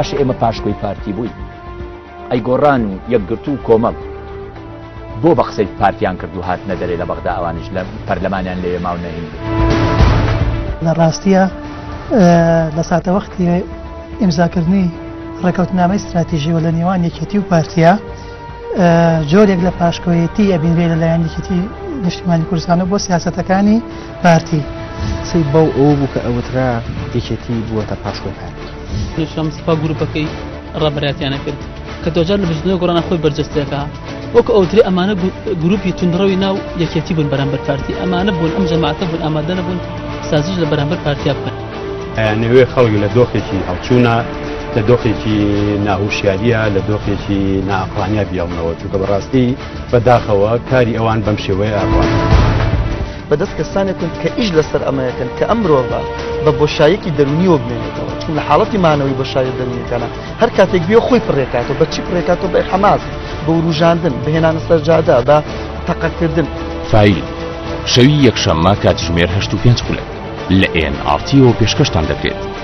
باش ئێمە پاشکۆی پارتی بووی ئەی گۆڕان و یەکگرتو و کۆمەڵ بۆ بە قسەی پارتیان کرد و هات نەدەرێ لە بەغدا ئەوانش لە پەرلەمانیان لێ ماو نەهین لە ڕاستیە لە ساتە وەختی ئیمزاکردنی ڕێکەوتنامەی استراتیژیەوە لە نێوان یەکێتی و پارتیە جۆرێک لە پاشکۆیەتی ئەبینرێ لەلایەن یەکێتی نیشتیمانی کوردستانە بۆ سیاسەتەکانی پارتی قسەی بەو ئەوە بوو کە ئەوترا یەکێتی بووەتە پاشکۆی پارتی پێشەم سپا گروپەکەی ڕەبەراتیانە کرد کە تۆجار لە بژنەوەی گۆڕانە خۆی بەرجەستەکە وەکو ئەوتری ئەمانە گروپی توندڕەوی ناو یەکێتی بوون بەرامبەر پارتی ئەمانە بوون ئەم جەماعەتە بوون ئامادە نەبوون سازش لە بەرامبەر پارتیا بکەن نوێ خەڵک لە دۆخێکی هەڵچوونە لە دۆخێکی ناهوشیاریە لە دۆخێکی نائەقلانیا بیاونەوە چونکە بەڕاستی بەداخەوە کاری ئەوان بەم شێوەیە ئاڕوان بەدەست کەسانێکن کە ئیش لەسەر ئەمەیەکەن کە ئەم مرۆڤە بە بۆشایەکی دەرونیەوە بمێنێتەوە چون لە حاڵەتی مانەوەی بۆشایە دەرونیەکانە هەر کاتێک بێ خۆی پڕێکاتەوە بە چی پڕێکاتەوە بە حەماس بە وروژاندن بهێنانە سەرجادا بە تەقەکردن فایل شەوی یەکشەممە کاتژمێر 8:05 لە NRTەوە پێشکەشتان دەکرێت.